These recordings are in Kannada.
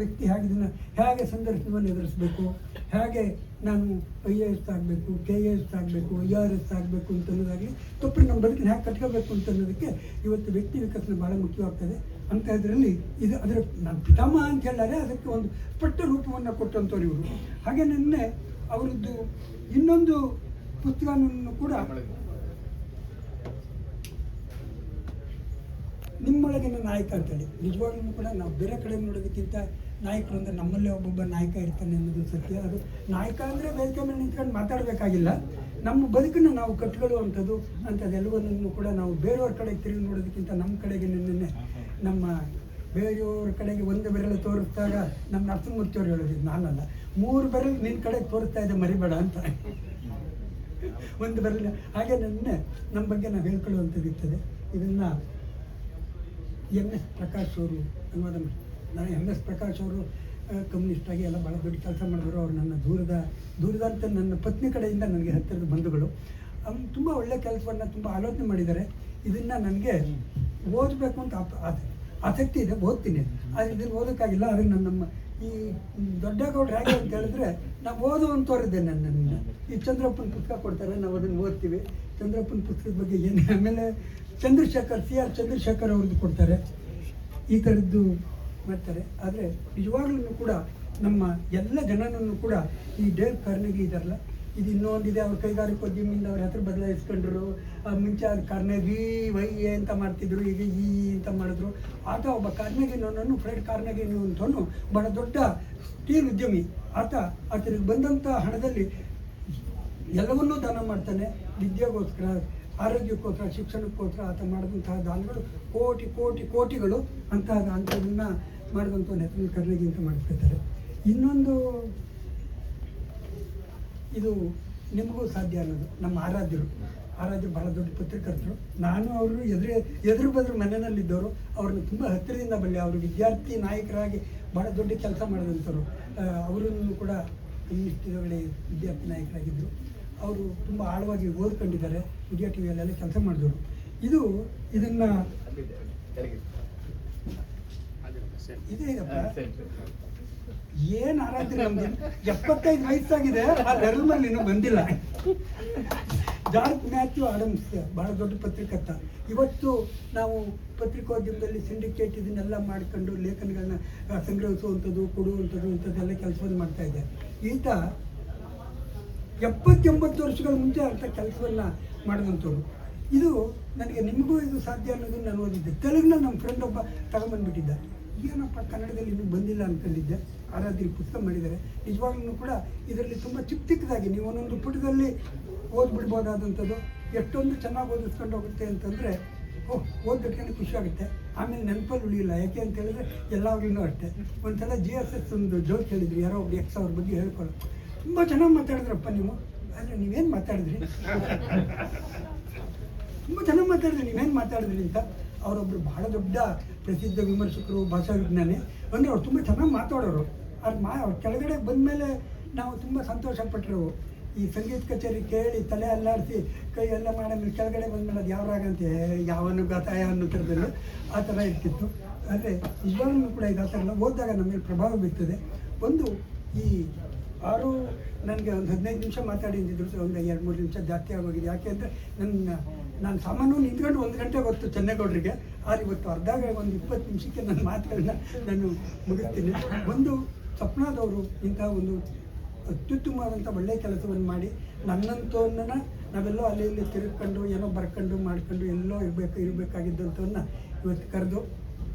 ವ್ಯಕ್ತಿ ಹೇಗೆ ಸಂದರ್ಶನವನ್ನು ಎದುರಿಸಬೇಕು, ಹೇಗೆ ನಾನು IAS ಆಗಬೇಕು, KAS ಆಗಬೇಕು, IRS ಆಗಬೇಕು ಅಂತ ಅನ್ನೋದಾಗಲಿ ತಪ್ಪು ನಮ್ಮ ಬದುಕಿನ ಹೇಗೆ ಕಟ್ಕೋಬೇಕು ಅಂತ ಅನ್ನೋದಕ್ಕೆ ಇವತ್ತು ವ್ಯಕ್ತಿ ವಿಕಸನ ಭಾಳ ಮುಖ್ಯವಾಗ್ತದೆ. ಅಂತ ಇದರಲ್ಲಿ ಇದು ಅದರ ನಾನು ಪಿತಾಮಹ ಅಂತ ಹೇಳಿದರೆ ಅದಕ್ಕೆ ಒಂದು ಸ್ಪಷ್ಟ ರೂಪವನ್ನು ಕೊಟ್ಟಂಥವ್ರು ಇವರು. ಹಾಗೆ ನಿನ್ನೆ ಅವರದ್ದು ಇನ್ನೊಂದು ಪುಸ್ತಕವನ್ನು ಕೂಡ ನಿಮ್ಮೊಳಗಿನ ನಾಯಕ ಅಂತೇಳಿ, ನಿಜವಾಗ್ಲೂ ಕೂಡ ನಾವು ಬೇರೆ ಕಡೆ ನೋಡೋದಕ್ಕಿಂತ ನಾಯಕರು ಅಂದರೆ ನಮ್ಮಲ್ಲೇ ಒಬ್ಬೊಬ್ಬ ನಾಯಕ ಇರ್ತಾನೆ ಅನ್ನೋದು ಸತ್ಯ. ಅದು ನಾಯಕ ಅಂದರೆ ವೇದಿಕೆ ಮೇಲೆ ನಿಂತ್ಕೊಂಡು ಮಾತಾಡಬೇಕಾಗಿಲ್ಲ, ನಮ್ಮ ಬದುಕನ್ನು ನಾವು ಕಟ್ಕೊಳ್ಳುವಂಥದ್ದು ಅಂಥದ್ದೆಲ್ಲವನ್ನೂ ಕೂಡ ನಾವು ಬೇರೆಯವ್ರ ಕಡೆಗೆ ತಿರುಗಿ ನೋಡೋದಕ್ಕಿಂತ ನಮ್ಮ ಕಡೆಗೆ ನಿನ್ನೆ ನಮ್ಮ ಬೇರೆಯವ್ರ ಕಡೆಗೆ ಒಂದು ಬೆರಳು ತೋರಿಸಿದಾಗ ನಮ್ಮ ನರಸಿಂಹಮೂರ್ತಿಯವ್ರು ಹೇಳೋದಿದ್ದು ನಾನಲ್ಲ, 3 ಬೆರಳು ನಿನ್ನ ಕಡೆಗೆ ತೋರಿಸ್ತಾ ಇದೆ ಮರಿಬೇಡ ಅಂತ, ಒಂದು ಬೆರಳು. ಹಾಗೆ ನಮ್ಮ ಬಗ್ಗೆ ನಾವು ಹೇಳ್ಕೊಳ್ಳುವಂಥದ್ದು ಇರ್ತದೆ. ಇದನ್ನು MS ಪ್ರಕಾಶ್ ಅವರು ಅನುವಾದ ಮಾಡಿ. ನಾನು MS ಪ್ರಕಾಶ್ ಅವರು ಕಮ್ಯುನಿಸ್ಟಾಗಿ ಎಲ್ಲ ಭಾಳ ದೊಡ್ಡ ಕೆಲಸ ಮಾಡಿದ್ರು. ಅವರು ನನ್ನ ದೂರದಂತ ನನ್ನ ಪತ್ನಿ ಕಡೆಯಿಂದ ನನಗೆ ಹತ್ತಿರದ ಬಂಧುಗಳು. ತುಂಬ ಒಳ್ಳೆಯ ಕೆಲಸವನ್ನು ತುಂಬ ಆಲೋಚನೆ ಮಾಡಿದ್ದಾರೆ. ಇದನ್ನು ನನಗೆ ಓದಬೇಕು ಅಂತ ಆಸಕ್ತಿ ಇದೆ, ಓದ್ತೀನಿ. ಆದರೆ ಇದನ್ನು ಓದೋಕ್ಕಾಗಿಲ್ಲ. ಆದರೆ ನಮ್ಮ ಈ ದೊಡ್ಡಗೌಡ್ರು ಹೇಗೆ ಅಂತ ಹೇಳಿದ್ರೆ ನಾವು ಓದುವಂಥವ್ರಿದ್ದೆ. ನನ್ನ ಈ ಚಂದ್ರಪ್ಪನ ಪುಸ್ತಕ ಕೊಡ್ತಾರೆ, ನಾವು ಅದನ್ನು ಓದ್ತೀವಿ. ಚಂದ್ರಪ್ಪನ ಪುಸ್ತಕದ ಬಗ್ಗೆ ಏನು, ಆಮೇಲೆ ಚಂದ್ರಶೇಖರ್ CR ಚಂದ್ರಶೇಖರ್ ಅವ್ರದ್ದು ಕೊಡ್ತಾರೆ, ಈ ಥರದ್ದು ಮಾಡ್ತಾರೆ. ಆದರೆ ನಿಜವಾಗ್ಲೂ ಕೂಡ ನಮ್ಮ ಎಲ್ಲ ಜನನನ್ನು ಕೂಡ ಈ ಡೇಲ್ ಕಾರ್ನೆಗಿ ಇದಾರಲ್ಲ, ಇದು ಇನ್ನೊಂದಿದೆ. ಅವ್ರ ಕೈಗಾರಿಕೋದ್ಯಮಿಯಿಂದ ಅವ್ರ ಹೆಸರು ಬದಲಾಯಿಸ್ಕೊಂಡ್ರು. ಮುಂಚೆ ಅದು ಕಾರ್ನೆಗಿ YA ಅಂತ ಮಾಡ್ತಿದ್ರು, ಈಗ E ಅಂತ ಮಾಡಿದ್ರು. ಆತ ಒಬ್ಬ ಕಾರ್ನೆಗಿನವನನ್ನು, ಫ್ರೆಡ್ ಕಾರ್ನೆಗಿ ಅನ್ನುವಂಥವನು ಬಹಳ ದೊಡ್ಡ ಸ್ಟೀಲ್ ಉದ್ಯಮಿ. ಆತನಿಗೆ ಬಂದಂಥ ಹಣದಲ್ಲಿ ಎಲ್ಲವನ್ನೂ ದಾನ ಮಾಡ್ತಾನೆ. ವಿದ್ಯೆಗೋಸ್ಕರ, ಆರೋಗ್ಯಕ್ಕೋಸ್ಕರ, ಶಿಕ್ಷಣಕ್ಕೋಸ್ಕರ ಆತ ಮಾಡಿದಂತಹ ದಾನಗಳು ಕೋಟಿಗಳು ಅಂಥದನ್ನು ಮಾಡಿದಂಥ ಹೆಸರು ಕಾರ್ನೆಗಿ ಅಂತ ಮಾಡಿಸ್ಕೊತಾರೆ. ಇನ್ನೊಂದು ಇದು ನಿಮಗೂ ಸಾಧ್ಯ ಅನ್ನೋದು, ನಮ್ಮ ಆರಾಧ್ಯರು ಭಾಳ ದೊಡ್ಡ ಪತ್ರಕರ್ತರು. ನಾನು ಅವರು ಎದುರು ಬದ್ರು ಮನೆಯಲ್ಲಿದ್ದವರು. ಅವ್ರನ್ನ ತುಂಬ ಹತ್ತಿರದಿಂದ ಬಲ್ಲೆ. ಅವರು ವಿದ್ಯಾರ್ಥಿ ನಾಯಕರಾಗಿ ಭಾಳ ದೊಡ್ಡ ಕೆಲಸ ಮಾಡಿದಂಥವ್ರು. ಅವರನ್ನು ಕೂಡ ಕಮ್ಯುನಿಸ್ಟ್ಗಳಲ್ಲಿ ವಿದ್ಯಾರ್ಥಿ ನಾಯಕರಾಗಿದ್ದರು. ಅವರು ತುಂಬ ಆಳವಾಗಿ ಓದ್ಕೊಂಡಿದ್ದಾರೆ. India TVಯಲ್ಲೆಲ್ಲ ಕೆಲಸ ಮಾಡಿದವರು. ಇದನ್ನು ಇದೇ ಇದಪ್ಪ ಏನು ಆರಾಧ್ಯ, ನಮ್ಗೆ 75 ವಯಸ್ಸಾಗಿದೆ, ಆ ಲೆವೆಲ್ ಮೇಲೆ ಇನ್ನೂ ಬಂದಿಲ್ಲ. ಜಾರ್ಜ್ ಮ್ಯಾಥ್ಯೂ ಆಡಮ್ಸ್ ಭಾಳ ದೊಡ್ಡ ಪತ್ರಿಕರ್ತ. ಇವತ್ತು ನಾವು ಪತ್ರಿಕೋದ್ಯಮದಲ್ಲಿ ಸಿಂಡಿಕೇಟ್ ಇದನ್ನೆಲ್ಲ ಮಾಡ್ಕೊಂಡು ಲೇಖನಗಳನ್ನ ಸಂಗ್ರಹಿಸುವಂಥದ್ದು, ಕೊಡುವಂಥದ್ದು, ಇಂಥದ್ದೆಲ್ಲ ಕೆಲಸವನ್ನು ಮಾಡ್ತಾ ಇದೆ. ಈತ 70-80 ವರ್ಷಗಳ ಮುಂಚೆ ಅಂಥ ಕೆಲಸವನ್ನು ಮಾಡಿದಂಥವ್ರು. ಇದು ನನಗೆ ನಿಮಗೂ ಇದು ಸಾಧ್ಯ ಅನ್ನೋದನ್ನು ನಾನು ಓದಿದ್ದೆ. ತೆಲುಗಿನಲ್ಲಿ ನಮ್ಮ ಫ್ರೆಂಡ್ ಒಬ್ಬ ತಗೊಂಬಂದ್ಬಿಟ್ಟಿದ್ದ. ಏನಪ್ಪ ಕನ್ನಡದಲ್ಲಿ ಇನ್ನೂ ಬಂದಿಲ್ಲ ಅಂದ್ಕೊಂಡಿದ್ದೆ. ಆರಾಧ್ಯ ಪುಸ್ತಕ ಮಾಡಿದ್ದಾರೆ. ನಿಜವಾಗ್ಲೂ ಕೂಡ ಇದರಲ್ಲಿ ತುಂಬ ಚಿಕ್ಕದಾಗಿ ನೀವು ಒಂದೊಂದು ಪುಟದಲ್ಲಿ ಓದ್ಬಿಡ್ಬೋದಾದಂಥದ್ದು. ಎಷ್ಟೊಂದು ಚೆನ್ನಾಗಿ ಓದಿಸ್ಕೊಂಡು ಹೋಗುತ್ತೆ ಅಂತಂದರೆ ಓದೋಕ್ಕೆ ಖುಷಿ ಆಗುತ್ತೆ. ಆಮೇಲೆ ನೆನಪಲ್ಲಿ ಉಳಿಯಿಲ್ಲ. ಯಾಕೆ ಅಂತ ಹೇಳಿದ್ರೆ ಎಲ್ಲವಾಗ್ಲೂ ಅಷ್ಟೇ. ಒಂದ್ಸಲ GSS ಒಂದು ಜೋಕ್ ಹೇಳಿದ್ರು, ಯಾರೋ ಒಬ್ರು X ಅವ್ರ ಬಗ್ಗೆ ಹೇಳ್ಕೊಳ್ಳೋ, ತುಂಬ ಚೆನ್ನಾಗಿ ಮಾತಾಡಿದ್ರಪ್ಪ ನೀವು. ಆದರೆ ನೀವೇನು ಮಾತಾಡಿದ್ರಿ, ತುಂಬ ಚೆನ್ನಾಗಿ ಮಾತಾಡಿದ್ರಿ, ನೀವೇನು ಮಾತಾಡಿದ್ರಿ ಅಂತ. ಅವರೊಬ್ಬರು ಬಹಳ ದೊಡ್ಡ ಪ್ರಸಿದ್ಧ ವಿಮರ್ಶಕರು, ಭಾಷಾ ವಿಜ್ಞಾನಿ. ಅಂದರೆ ಅವ್ರು ತುಂಬ ಚೆನ್ನಾಗಿ ಮಾತಾಡೋರು. ಅವ್ರ ಕೆಳಗಡೆ ಬಂದಮೇಲೆ ನಾವು ತುಂಬ ಸಂತೋಷಪಟ್ಟರು. ಈ ಸಂಗೀತ ಕಚೇರಿ ಕೇಳಿ ತಲೆ ಅಲ್ಲಾಡಿಸಿ ಕೈ ಎಲ್ಲ ಮಾಡಾದ್ಮೇಲೆ ಕೆಳಗಡೆ ಬಂದಮೇಲೆ ಅದು ಯಾವ ರಾಗ ಅಂತ ಯಾವನು ಗಾತಾಯ ಅನ್ನೋ ಥರದಲ್ಲಿ ಆ ಥರ ಇರ್ತಿತ್ತು. ಆದರೆ ನಿಜವಾಗ್ಲೂ ಕೂಡ ಇದು ಆ ಥರ ಎಲ್ಲ ಓದಿದಾಗ ನಮ್ಮ ಮೇಲೆ ಪ್ರಭಾವ ಬೀರ್ತದೆ. ಒಂದು ಈ ನನಗೆ ಒಂದು 15 ನಿಮಿಷ ಮಾತಾಡಿದ್ರು, ಒಂದು 2-3 ನಿಮಿಷ ಜಾಸ್ತಿ ಆಗೋಗಿದೆ. ಯಾಕೆ ಅಂದರೆ ನಾನು ಸಾಮಾನ್ಯ ನಿಂತ್ಕೊಂಡು 1 ಗಂಟೆ ಗೊತ್ತು ಚೆನ್ನೇಗೌಡರಿಗೆ. ಆದರೆ ಇವತ್ತು ಒಂದು 20 ನಿಮಿಷಕ್ಕೆ ನನ್ನ ಮಾತುಗಳನ್ನ ನಾನು ಮುಗಿಸ್ತೀನಿ. ಒಂದು ಸ್ವಪ್ನದವರು ಇಂಥ ಒಂದು ಅತ್ಯುತ್ತಮವಾದಂಥ ಒಳ್ಳೆಯ ಕೆಲಸವನ್ನು ಮಾಡಿ ನನ್ನಂಥವನ್ನ ನಾವೆಲ್ಲೋ ಅಲ್ಲಿ ಇಲ್ಲಿ ತಿರುಗ್ಕೊಂಡು ಏನೋ ಬರ್ಕೊಂಡು ಮಾಡ್ಕೊಂಡು ಎಲ್ಲೋ ಇರಬೇಕಾಗಿದ್ದಂಥವನ್ನ ಇವತ್ತು ಕರೆದು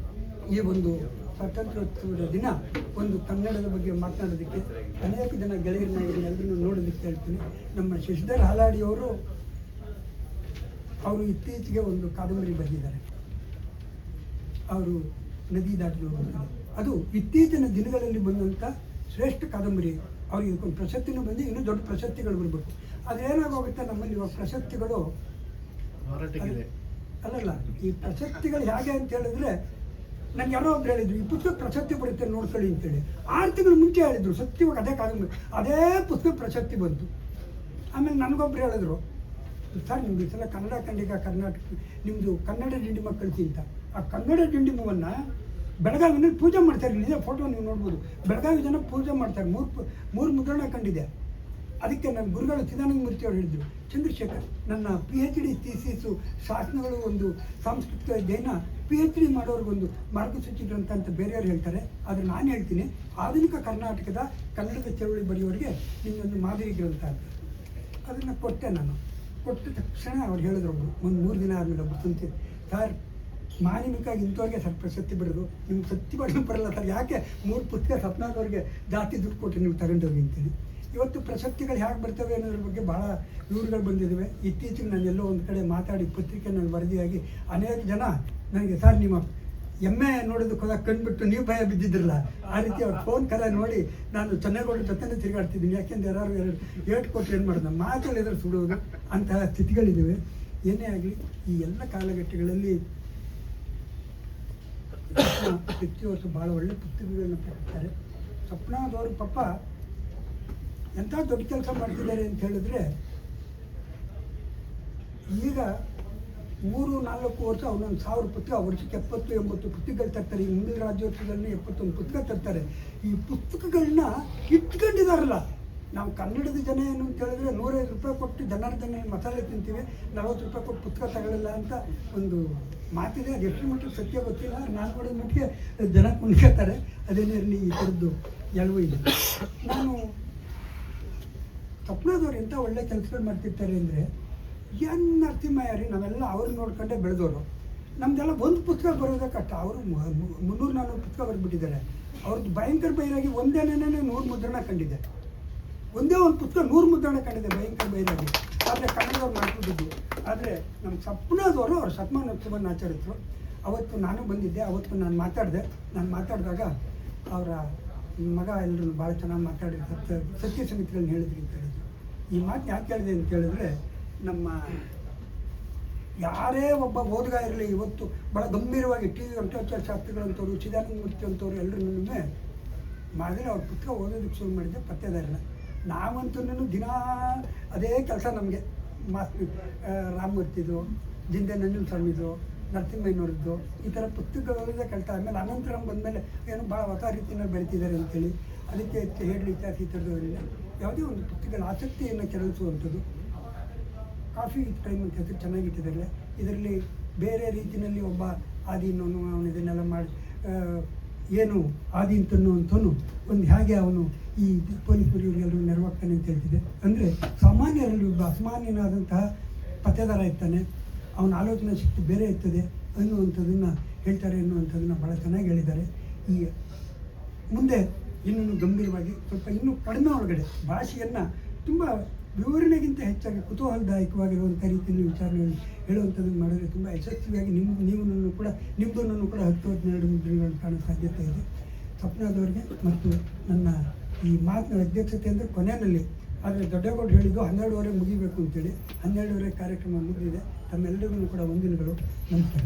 ಈ ಒಂದು ಸ್ವಾತಂತ್ರ್ಯೋತ್ಸವದ ದಿನ ಒಂದು ಕನ್ನಡದ ಬಗ್ಗೆ ಮಾತನಾಡೋದಕ್ಕೆ ಅನೇಕ ಜನ ಗೆಳೆಯರನ್ನ ಎಲ್ಲರನ್ನೂ ನೋಡೋದಕ್ಕೆ ಹೇಳ್ತೀನಿ. ನಮ್ಮ ಶಶಿಧರ್ ಹಾಲಾಡಿಯವರು ಇತ್ತೀಚೆಗೆ ಒಂದು ಕಾದಂಬರಿ ಬರೆದಿದ್ದಾರೆ. ಅವರು ನದಿ ದಾಟಿ ಹೋಗುತ್ತಾರೆ. ಅದು ಇತ್ತೀಚಿನ ದಿನಗಳಲ್ಲಿ ಬಂದಂಥ ಶ್ರೇಷ್ಠ ಕಾದಂಬರಿ. ಅವ್ರಿಗೆ ಇದಕ್ಕೊಂದು ಪ್ರಶಸ್ತಿನೂ ಬಂದು ಇನ್ನೂ ದೊಡ್ಡ ಪ್ರಶಸ್ತಿಗಳು ಬರಬೇಕು. ಅದೇನಾಗೋಗುತ್ತೆ ನಮ್ಮಲ್ಲಿ ಇವಾಗ ಪ್ರಶಸ್ತಿಗಳು ಅಲ್ಲಲ್ಲ, ಈ ಪ್ರಶಸ್ತಿಗಳು ಹೇಗೆ ಅಂತ ಹೇಳಿದ್ರೆ, ನನಗೆ ಯಾರೋ ಒಬ್ರು ಹೇಳಿದ್ರು ಈ ಪುಸ್ತಕ ಪ್ರಶಸ್ತಿ ಬರುತ್ತೆ ನೋಡ್ಕೊಳ್ಳಿ ಅಂತೇಳಿ. 6 ತಿಂಗಳು ಮುಂಚೆ ಹೇಳಿದ್ರು. ಸತ್ಯವಾಗಿ ಅದೇ ಕಾದಂಬರಿ, ಅದೇ ಪುಸ್ತಕ ಪ್ರಶಸ್ತಿ ಬಂತು. ಆಮೇಲೆ ನನಗೊಬ್ರು ಹೇಳಿದ್ರು, ಸರ್ ನಿಮ್ದು ಈ ಸಲ ಕನ್ನಡ ಖಂಡಿಕ ಕರ್ನಾಟಕ ನಿಮ್ಮದು ಕನ್ನಡ ಡಿಂಡಿಮ ಕಳಿಸಿ ಅಂತ. ಆ ಕನ್ನಡ ಡಿಂಡಿಮವನ್ನು ಬೆಳಗಾವಿನಲ್ಲಿ ಪೂಜೆ ಮಾಡ್ತಾರೆ. ಇದೇ ಫೋಟೋ ನೀವು ನೋಡ್ಬೋದು. ಬೆಳಗಾವಿ ಜನ ಪೂಜೆ ಮಾಡ್ತಾರೆ. ಮೂರು ಮುದ್ರಣ ಕಂಡಿದೆ. ಅದಕ್ಕೆ ನನ್ನ ಗುರುಗಳು ಚಿದಾನಂದ ಮೂರ್ತಿ ಅವರು ಹೇಳಿದರು, ಚಂದ್ರಶೇಖರ್ ನನ್ನ PhD ಥೀಸಿಸು ಶಾಸನಗಳು ಒಂದು ಸಾಂಸ್ಕೃತಿಕ ಅಧ್ಯಯನ PhD ಮಾಡೋರಿಗೊಂದು ಮಾರ್ಗಸೂಚಿ ಗ್ರಂಥ ಅಂತ ಬೇರೆಯವ್ರು ಹೇಳ್ತಾರೆ. ಆದರೆ ನಾನು ಹೇಳ್ತೀನಿ, ಆಧುನಿಕ ಕರ್ನಾಟಕದ ಕನ್ನಡದ ಚಳವಳಿ ಬರೆಯೋರಿಗೆ ನಿನ್ನೊಂದು ಮಾದರಿ ಗ್ರಂಥ ಅಂತ. ಅದನ್ನು ಕೊಟ್ಟೆ ನಾನು. ಕೊಟ್ಟ ತಕ್ಷಣ ಅವ್ರು ಹೇಳಿದ್ರು, ಒಂದು 3 ದಿನ ಆದಮೇಲೆ ಒಬ್ಬರು ತುಂಬ್ತೀನಿ, ಸರ್ ಮಾನವಿಕವಾಗಿ ಇಂಥವ್ರಿಗೆ ಸರ್ ಪ್ರಶಸ್ತಿ ಬಿಡೋದು, ನಿಮ್ಗೆ ಸತ್ಯ ಮಾಡೋದು ಬರಲ್ಲ ಸರ್, ಯಾಕೆ 3 ಪುಸ್ತಕ ಸಪ್ನಾದವ್ರಿಗೆ ಜಾಸ್ತಿ ದುಡ್ಡು ಕೊಟ್ಟು ನೀವು ತಗೊಂಡೋಗಿ ಅಂತೀನಿ. ಇವತ್ತು ಪ್ರಶಸ್ತಿಗಳು ಹೇಗೆ ಬರ್ತವೆ ಅನ್ನೋದ್ರ ಬಗ್ಗೆ ಭಾಳ ದೂರುಗಳು ಬಂದಿದ್ದಾವೆ. ಇತ್ತೀಚೆಗೆ ನಾನು ಎಲ್ಲೋ ಒಂದು ಕಡೆ ಮಾತಾಡಿ ಪತ್ರಿಕೆನಲ್ಲಿ ವರದಿಯಾಗಿ ಅನೇಕ ಜನ ನನಗೆ, ಸರ್ ನಿಮ್ಮ ಎಮ್ಮೆ ನೋಡೋದಕ್ಕೆ ಹೋದಾಗ ಕಂಡುಬಿಟ್ಟು ನೀವು ಭಯ ಬಿದ್ದಿದ್ರಲ್ಲ, ಆ ರೀತಿ ಅವ್ರು ಫೋನ್ ಕರೆ ನೋಡಿ ನಾನು ಚೆನ್ನೈಗೌಡರ ಜೊತೆನೇ ತಿರುಗಾಡ್ತಿದ್ದೀನಿ, ಯಾಕೆಂದ್ರೆ ಯಾರು 2 ಕೊಟ್ಟರೆ ಏನು ಮಾಡೋದು, ಮಾತಲ್ಲಿದ್ರೆ ಸುಡೋದು, ಅಂತಹ ಸ್ಥಿತಿಗಳಿದ್ದಾವೆ. ಏನೇ ಆಗಲಿ ಈ ಎಲ್ಲ ಕಾಲಘಟ್ಟಗಳಲ್ಲಿ ಪ್ರತಿ ವರ್ಷ ಭಾಳ ಒಳ್ಳೆ ಪುಸ್ತಕಗಳನ್ನು ಪ್ರಕಟಿಸ್ತಾರೆ. ಸ್ವಪ್ನದವರು ಪಾಪ ಎಂಥ ದೊಡ್ಡ ಕೆಲಸ ಮಾಡ್ತಿದ್ದಾರೆ ಅಂತ ಹೇಳಿದ್ರೆ, ಈಗ 3-4 ವರ್ಷ ಅವನೊಂದು 1000 ಪುಸ್ತಕ, ವರ್ಷಕ್ಕೆ 70-80 ಪುಸ್ತಕಗಳು ತರ್ತಾರೆ. ಈ ಮುಂದಿನ ರಾಜ್ಯೋತ್ಸವದಲ್ಲಿ 71 ಪುಸ್ತಕ ತರ್ತಾರೆ. ಈ ಪುಸ್ತಕಗಳನ್ನ ಇಟ್ಕೊಂಡಿದಾರಲ್ಲ, ನಾವು ಕನ್ನಡದ ಜನ ಏನು ಅಂತ ಹೇಳಿದ್ರೆ 105 ರೂಪಾಯಿ ಕೊಟ್ಟು ಜನಾರ್ದನ ಮಸಾಲೆ ತಿಂತೀವಿ, 40 ರೂಪಾಯಿ ಕೊಟ್ಟು ಪುಸ್ತಕ ತಗೊಳ್ಳಲ್ಲ ಅಂತ ಒಂದು ಮಾತಿದೆ. ಅದು ಎಷ್ಟು ಮಟ್ಟಿಗೆ ಸತ್ಯ ಗೊತ್ತಿಲ್ಲ. ನಾನು ಕೊಡೋದು ಮಟ್ಟಿಗೆ ಜನ ಕೊಂಡ್ಕೊಳ್ತಾರೆ. ಅದೇನೇ ಇರಲಿ, ಈ ಥರದ್ದು ಎಳವು ಇದೆ. ನಾನು ಸ್ವಪ್ನದವ್ರು ಎಂಥ ಒಳ್ಳೆ ಕೆಲಸಗಳು ಮಾಡ್ತಿರ್ತಾರೆ ಅಂದರೆ, ಏನು ನರಸಿಂಹಯ್ಯ ರೀ, ನಾವೆಲ್ಲ ಅವ್ರು ನೋಡ್ಕೊಂಡೇ ಬೆಳೆದವರು. ನಮ್ಮದೆಲ್ಲ ಒಂದು ಪುಸ್ತಕ ಬರೋದೇ ಕಷ್ಟ. ಅವರು 300-400 ಪುಸ್ತಕ ಬರೆದ್ಬಿಟ್ಟಿದ್ದಾರೆ. ಅವ್ರದ್ದು ಭಯಂಕರ ಬೈರಾಗಿ ಒಂದೇನೇ 100 ಮುದ್ರಣ ಕಂಡಿದೆ. ಒಂದೇ ಒಂದು ಪುಸ್ತಕ 100 ಮುದ್ರಣ ಕಂಡಿದೆ, ಭಯಂಕರ ಬೈರಾಗಿ. ಆದರೆ ಕನ್ನಡದವ್ರು ಮಾಡ್ಕೊಂಡಿದ್ದು. ಆದರೆ ನಮ್ಮ ಸ್ವಪ್ನದವರು ಅವ್ರ ಶತಮಾನೋತ್ಸವವನ್ನು ಆಚರಿಸಿದ್ರು. ಅವತ್ತು ನಾನು ಬಂದಿದ್ದೆ. ಅವತ್ತು ನಾನು ಮಾತಾಡಿದಾಗ ಅವರ ಮಗ ಎಲ್ಲರೂ ಭಾಳ ಚೆನ್ನಾಗಿ ಮಾತಾಡಿ ಸತ್ಯ ಸಮಿತಿಗಳನ್ನ ಹೇಳಿದ್ರಿ ಅಂತ ಹೇಳಿದ್ರು. ಈ ಮಾತು ಯಾಕೆ ಹೇಳಿದೆ ಅಂತ ಹೇಳಿದ್ರೆ, ನಮ್ಮ ಯಾರೇ ಒಬ್ಬ ಓದುಗ ಇರಲಿ, ಇವತ್ತು ಭಾಳ ಗಂಭೀರವಾಗಿ ಟಿ ವಿ ವೆಂಕಟಾಚಾರ್ಯ ಶಾಸ್ತ್ರಿಗಳಂಥವ್ರು, ಚಿದಾನಂದ ಮೂರ್ತಿ ಅಂಥವ್ರು ಎಲ್ಲರೂ ಮಾಡಿದ್ರೆ ಅವ್ರ ಪುಸ್ತಕ ಓದೋದಕ್ಕೆ ಶುರು ಮಾಡಿದ್ದೆ. ಪತ್ತೆದಾರನ ನಾವಂತೂ ದಿನ ಅದೇ ಕೆಲಸ. ನಮಗೆ ರಾಮಮೂರ್ತಿದು, ಜಿಂದೆ ನಂಜುಂಡಸ್ವಾಮಿದು, ನರಸಿಂಹಯ್ಯನವ್ರದ್ದು ಈ ಥರ ಪುಸ್ತಕಗಳಲ್ಲೇ ಕೆಲಸ. ಆಮೇಲೆ ಅನಂತರಂ ಬಂದಮೇಲೆ ಏನು ಭಾಳ ಹೊಸ ರೀತಿಯಲ್ಲಿ ಬೆಳೀತಿದ್ದಾರೆ ಅಂತೇಳಿ ಅದಕ್ಕೆ ಹೇಳಲಿ ಇತಿಹಾಸ ಈ ಥರದವರಿಂದ ಯಾವುದೇ ಒಂದು ಪುಸ್ತಕಗಳ ಆಸಕ್ತಿಯನ್ನು ಕೆರಳಿಸುವಂಥದ್ದು. ಕಾಫಿ ಟೈಮ್ ಅಂತ ಹೆಸರು ಚೆನ್ನಾಗಿಟ್ಟಿದ್ದಾರೆ. ಇದರಲ್ಲಿ ಬೇರೆ ರೀತಿಯಲ್ಲಿ ಒಬ್ಬ ಆದೀನು ಅವನು ಇದನ್ನೆಲ್ಲ ಮಾಡಿ ಏನು ಆದಿ ಅಂತನೂ ಒಂದು ಹೇಗೆ ಅವನು ಈ ಪೊಲೀಸ್ ಇವರಿಗೆಲ್ಲರೂ ನೆರವಾಗ್ತಾನೆ ಅಂತ ಹೇಳ್ತಿದೆ. ಅಂದರೆ ಸಾಮಾನ್ಯರಲ್ಲಿ ಒಬ್ಬ ಅಸಾಮಾನ್ಯನಾದಂತಹ ಪತ್ತೆದಾರ ಇರ್ತಾನೆ, ಅವನ ಆಲೋಚನಾ ಶಕ್ತಿ ಬೇರೆ ಇರ್ತದೆ ಅನ್ನುವಂಥದ್ದನ್ನು ಹೇಳ್ತಾರೆ ಅನ್ನುವಂಥದ್ದನ್ನು ಭಾಳ ಚೆನ್ನಾಗಿ ಹೇಳಿದ್ದಾರೆ. ಈ ಮುಂದೆ ಇನ್ನೂ ಗಂಭೀರವಾಗಿ ಸ್ವಲ್ಪ ಇನ್ನೂ ಕಡಿಮೆ ಒಳಗಡೆ ಭಾಷೆಯನ್ನು ತುಂಬ ವಿವರಣೆಗಿಂತ ಹೆಚ್ಚಾಗಿ ಕುತೂಹಲದಾಯಕವಾಗಿರುವಂಥ ರೀತಿಯಲ್ಲಿ ವಿಚಾರಗಳನ್ನು ಹೇಳುವಂಥದ್ದನ್ನು ಮಾಡಿದ್ರೆ ತುಂಬ ಯಶಸ್ವಿಯಾಗಿ ನಿಮ್ಮದನ್ನು ಕೂಡ 10-12 ಮುದ್ರೆಗಳನ್ನು ಕಾಣೋ ಸಾಧ್ಯತೆ ಇದೆ. ಸ್ವಪ್ನದವರಿಗೆ ಮತ್ತು ನನ್ನ ಈ ಮಾತಿನ ಅಧ್ಯಕ್ಷತೆ ಅಂದರೆ ಕೊನೆಯಲ್ಲಿ. ಆದರೆ ದೊಡ್ಡಗೌಡ ಹೇಳಿದ್ದು 12:30 ಮುಗಿಬೇಕು ಅಂತೇಳಿ. 12:30 ಕಾರ್ಯಕ್ರಮ ಮುಗಿದಿದೆ. ತಮ್ಮೆಲ್ಲರಿಗೂ ಕೂಡ ವಂದನೆಗಳು. ನಮಸ್ಕಾರ.